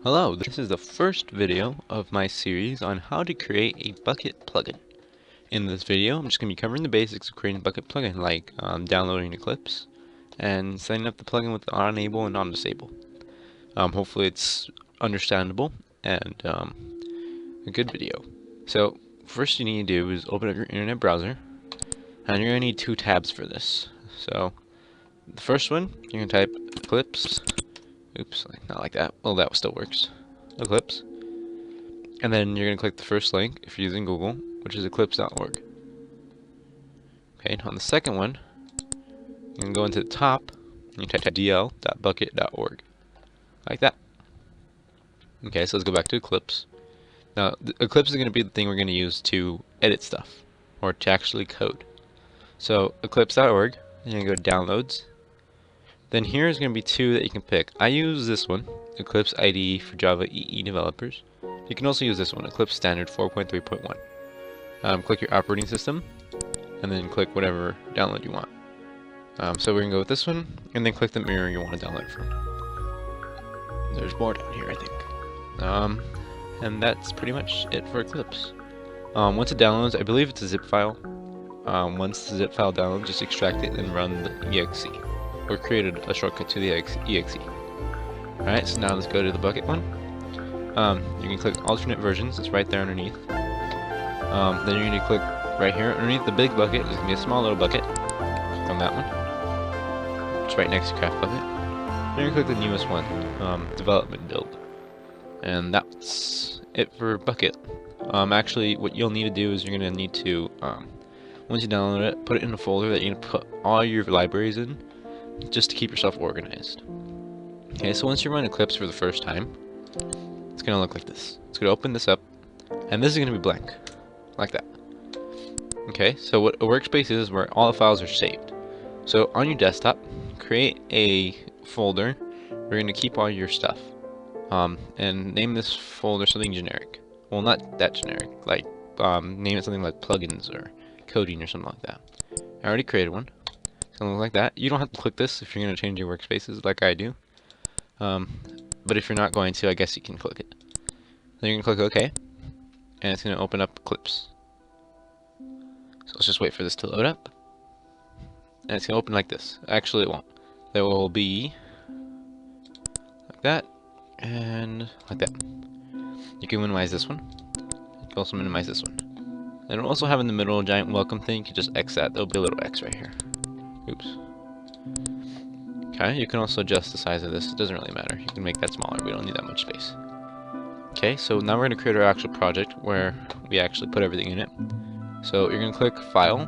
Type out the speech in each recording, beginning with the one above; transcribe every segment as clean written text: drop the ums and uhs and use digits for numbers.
Hello, this is the first video of my series on how to create a Bukkit plugin. In this video, I'm just going to be covering the basics of creating a Bukkit plugin, like downloading Eclipse and setting up the plugin with on enable and on disable. Hopefully it's understandable and a good video. So, first you need to do is open up your internet browser, and you're going to need two tabs for this. So, the first one, you're going to type Eclipse. Oops, not like that. Well, that still works. Eclipse. And then you're going to click the first link if you're using Google, which is eclipse.org. Okay, on the second one, you can go into the top and you type dl.bukkit.org. Like that. Okay, so let's go back to Eclipse. Now, Eclipse is going to be the thing we're going to use to edit stuff, or to actually code. So, eclipse.org, you're going to go to Downloads. Then here's going to be two that you can pick. I use this one, Eclipse IDE for Java EE developers. You can also use this one, Eclipse Standard 4.3.1. Click your operating system, and then click whatever download you want. So we're going to go with this one, and then click the mirror you want to download from. There's more down here, I think. And that's pretty much it for Eclipse. Once it downloads, I believe it's a zip file. Once the zip file downloads, just extract it and run the exe. Or created a shortcut to the exe. Alright, so now let's go to the Bukkit one. You can click alternate versions, it's right there underneath. Then you're going to click right here underneath the big Bukkit. There's going to be a small little Bukkit. Click on that one. It's right next to Craft Bukkit. Then you're going to click the newest one, Development Build. And that's it for Bukkit. Actually, what you'll need to do is you're going to need to, once you download it, put it in a folder that you're going to put all your libraries in, just to keep yourself organized. Okay, so once you run Eclipse for the first time, it's going to look like this. It's going to open this up, and this is going to be blank, like that. Okay, so what a workspace is where all the files are saved. So on your desktop, create a folder where you're going to keep all your stuff, and name this folder something generic. Well, not that generic, like name it something like plugins or coding or something like that. I already created one. Something like that. You don't have to click this if you're going to change your workspaces like I do. But if you're not going to, I guess you can click it. Then you're going to click OK, and it's going to open up Eclipse. So let's just wait for this to load up. And it's going to open like this. Actually, it won't. There will be like that, and like that. You can minimize this one. You can also minimize this one. And it'll also have in the middle a giant welcome thing. You can just X that. There'll be a little X right here. Oops. Okay, you can also adjust the size of this. It doesn't really matter. You can make that smaller. We don't need that much space. Okay, so now we're going to create our actual project where we actually put everything in it. So you're going to click File,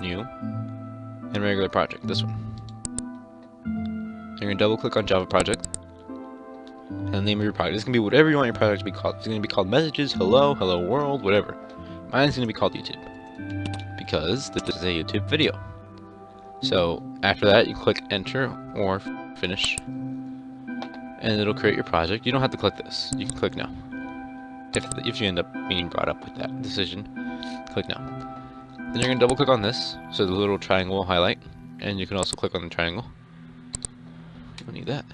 New, and Regular Project, this one. You're going to double click on Java Project, and the name of your project. This can be whatever you want your project to be called. It's going to be called Messages, Hello, Hello World, whatever. Mine's going to be called YouTube, because this is a YouTube video. So after that, you click Enter or Finish, and it'll create your project. You don't have to click this. You can click Now. If you end up being brought up with that decision, click Now. Then you're going to double click on this, so the little triangle will highlight, and you can also click on the triangle. You don't need that.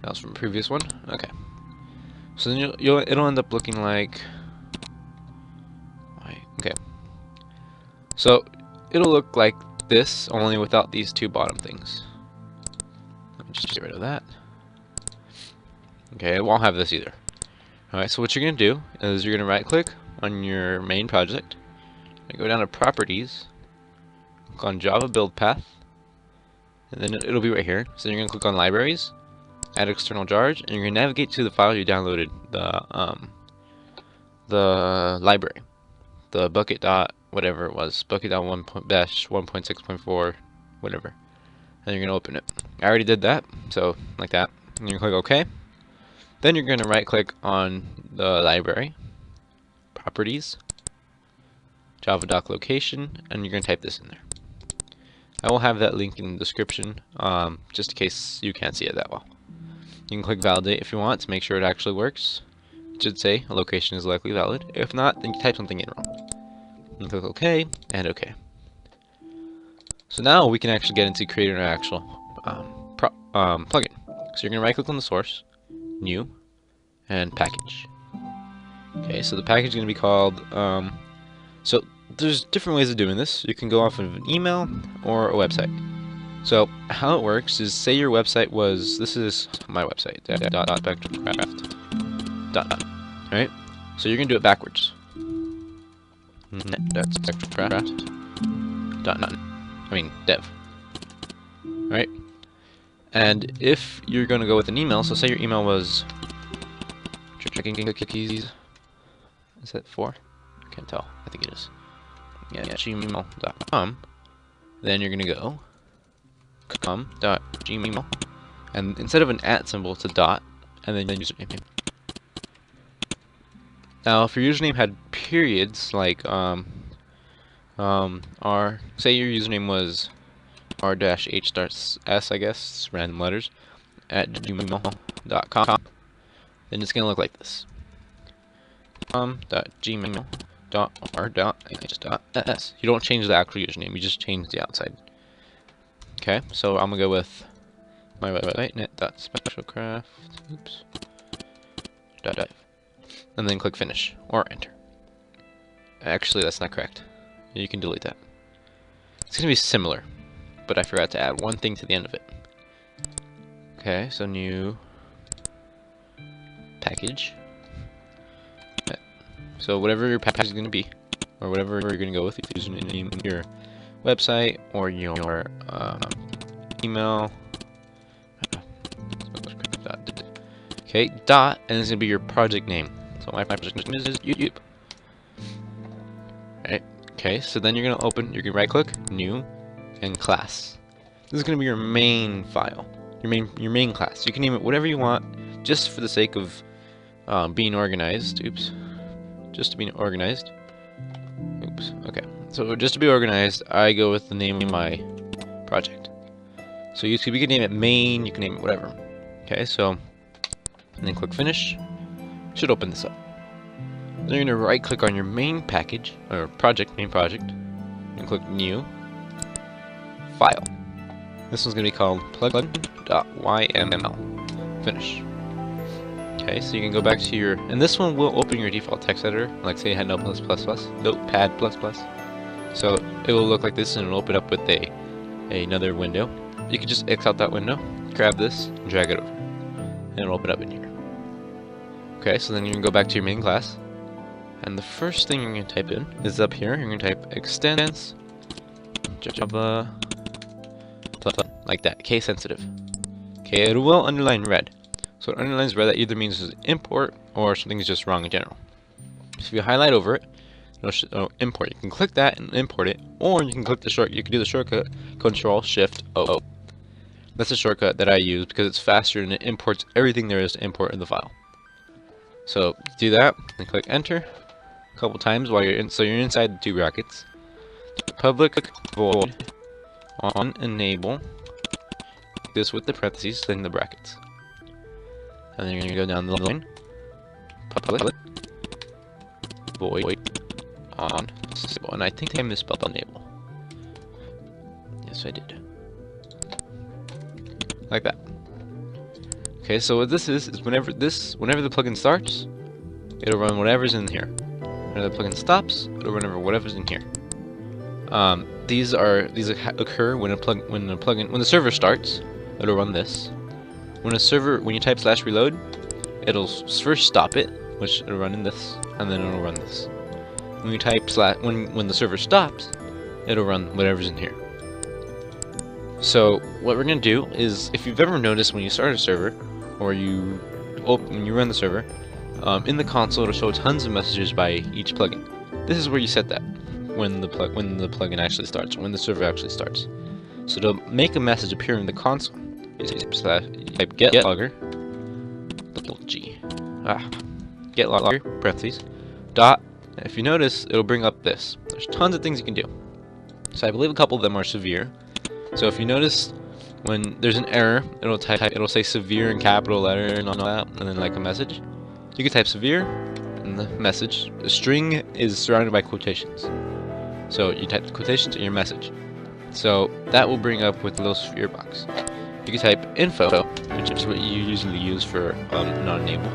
That was from the previous one. Okay. So then it'll end up looking like. Okay. So it'll look like this, only without these two bottom things. Let me just get rid of that. Okay, it won't have this either. Alright, so what you're going to do is you're going to right click on your main project, and go down to Properties, click on Java Build Path, and then it'll be right here. So you're going to click on Libraries, Add External Jars, and you're going to navigate to the file you downloaded, the library, the Bukkit whatever it was, Bukkit.1.6.4, whatever. And you're going to open it. I already did that, so like that. And you're going to click OK. Then you're going to right click on the library, Properties, Java Doc Location, and you're going to type this in there. I will have that link in the description, just in case you can't see it that well. You can click Validate if you want to make sure it actually works. It should say a location is likely valid. If not, then you type something in wrong. And click OK, and OK. So now we can actually get into creating our actual plugin. So you're going to right click on the source, new, and package. Okay, so the package is going to be called, so there's different ways of doing this. You can go off of an email or a website. So how it works is, say your website was, this is my website, .spectralcraft. Right? So you're going to do it backwards. Net.spectralcraft.net. I mean, dev. Right? And if you're going to go with an email, so say your email was DragonCookiez. Is that 4? I can't tell. I think it is. Yeah, gmail.com. Then you're going to go com.gmail. And instead of an @ symbol, it's a dot. And then username. Now, if your username had periods, like, say your username was r-h starts s, I guess, random letters, at gmail.com, then it's going to look like this. com.gmail.r.h.s. You don't change the actual username, you just change the outside. Okay, so I'm going to go with my website, net.spectralcraft, oops, .dev. And then click finish or enter. Actually, that's not correct. You can delete that. It's going to be similar, but I forgot to add one thing to the end of it. Okay, so new package. So whatever your package is going to be, or whatever you're going to go with, using your website or your email. Okay, dot, and it's going to be your project name. So my project name is YouTube. Right. Okay, so then you're gonna right click, new, and class. This is gonna be your main file, your main class. You can name it whatever you want, just for the sake of being organized. Oops, just to be organized. Oops. Okay, so just to be organized, I go with the name of my project. So you can name it main, you can name it whatever. Okay, so and then click finish. Should open this up. Then you're going to right click on your main package, or main project, and click new, file. This one's going to be called plugin.yml. Finish. Okay, so you can go back to your, and this one will open your default text editor, like say you had Notepad++. So it will look like this, and it'll open up with another window. You can just X out that window, grab this, and drag it over, and it'll open up in here. Okay, so then you can go back to your main class, and the first thing you're going to type in is up here. You're going to type extends Java, like that, case sensitive. Okay, it will underline red. So it underlines red, that either means it's import or something is just wrong in general. So if you highlight over it, it'll import. You can click that and import it, or you can click you can do the shortcut Control-Shift-O. That's a shortcut that I use because it's faster and it imports everything there is to import in the file. So do that and click enter a couple times while you're in. So you're inside the two brackets. Public void on enable this with the parentheses, then the brackets, and then you're gonna go down the line. Public void on enable, and I think I misspelled enable. Yes, I did. Like that. Okay, so what this is whenever the plugin starts, it'll run whatever's in here. Whenever the plugin stops, it'll run over whatever's in here. These occur when the server starts, it'll run this. When you type /reload, it'll first stop it, which it'll run in this, and then it'll run this. When you type when the server stops, it'll run whatever's in here. So what we're gonna do is, if you've ever noticed when you start a server, or when you run the server, in the console it'll show tons of messages by each plugin. This is where you set that when the plugin actually starts, when the server actually starts. So to make a message appear in the console, you type get logger, get logger, parentheses, dot. And if you notice, it'll bring up this. There's tons of things you can do. So I believe a couple of them are severe. So if you notice, when there's an error, it'll say severe in capital letter and all that, and then like a message. You can type severe in the message. The string is surrounded by quotations. So you type the quotations in your message. So that will bring up with a little severe box. you can type info, which is what you usually use for non-enable,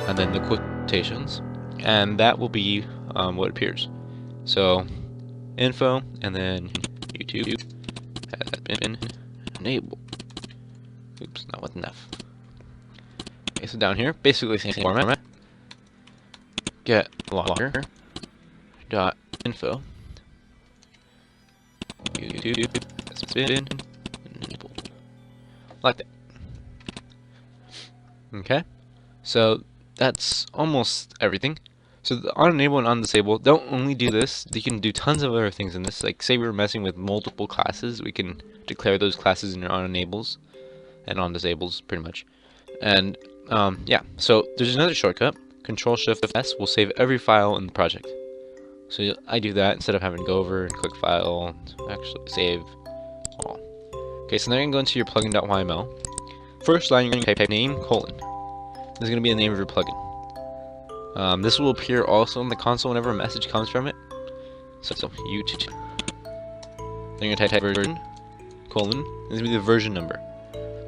and then the quotations, and that will be what appears. So info and then YouTube has been enabled. Oops, not with enough. Okay, so down here, basically same format. Get logger dot info YouTube has been enabled, like that. Okay, so that's almost everything. So the on enable and on disable, don't only do this, you can do tons of other things in this. Like say we were messing with multiple classes, we can declare those classes in your on enables and on disables pretty much. And yeah, so there's another shortcut, Control-Shift-S will save every file in the project. So I do that instead of having to go over and click file, actually save all. Okay, so now you can go into your plugin.yml. First line, you're going to type name, colon. This is going to be the name of your plugin. This will appear also in the console whenever a message comes from it. So YouTube. Then you're going to type version, colon. This is going to be the version number.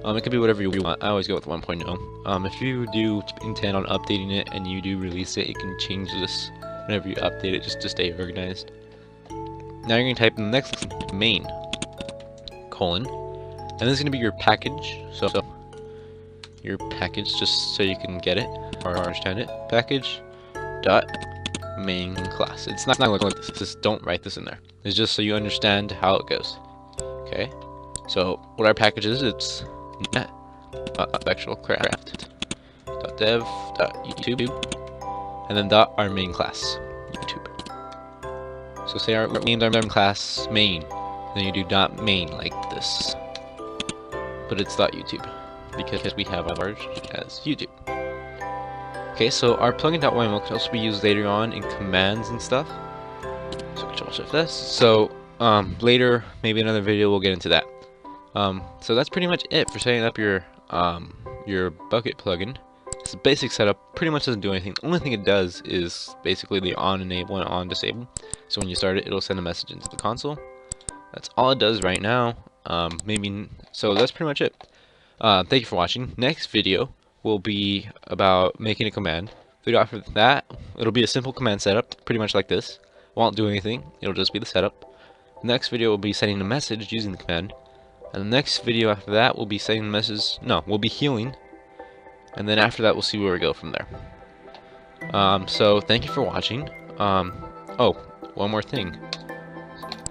It could be whatever you want. I always go with 1.0. If you do intend on updating it and you do release it, you can change this whenever you update it just to stay organized. Now you're going to type in the next main, colon. And this is going to be your package. So your package, just so you can get it or understand it. Package dot main class. It's not going to look like this. Just don't write this in there. It's just so you understand how it goes. Okay. So what our package is, it's net vectorcraft.dev.youtube and then dot our main class YouTube. So say our named our main class main, then you do dot main like this, but it's dot YouTube because we have ours as YouTube. Okay, so our plugin.yml can also be used later on in commands and stuff. So Control-Shift-S. So later, maybe another video, we'll get into that. So that's pretty much it for setting up your Bukkit plugin. It's a basic setup, pretty much doesn't do anything. The only thing it does is basically the on enable and on disable. So when you start it, it'll send a message into the console. That's all it does right now. So that's pretty much it. Thank you for watching. Next video will be about making a command. Video after that, it'll be a simple command setup, pretty much like this. Won't do anything, it'll just be the setup. The next video will be sending a message using the command. And the next video after that will be sending a message, no, we'll be healing. And then after that, we'll see where we go from there. So thank you for watching. Oh, one more thing.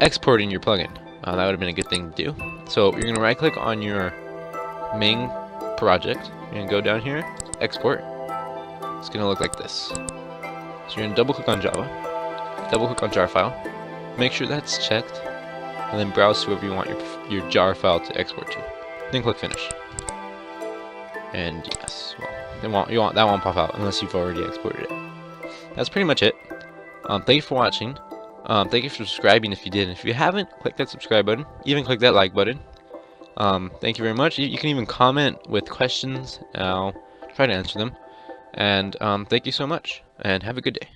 Exporting your plugin. That would have been a good thing to do. So you're going to right click on your main project. You're going to go down here, export. It's going to look like this. So you're going to double click on Java, double click on jar file, make sure that's checked, and then browse to wherever you want your jar file to export to. Then click finish. And yes, well, that won't pop out unless you've already exported it. That's pretty much it. Thank you for watching. Thank you for subscribing if you did. If you haven't, click that subscribe button. Even click that like button. Thank you very much. You can even comment with questions. I'll try to answer them. And thank you so much, and have a good day.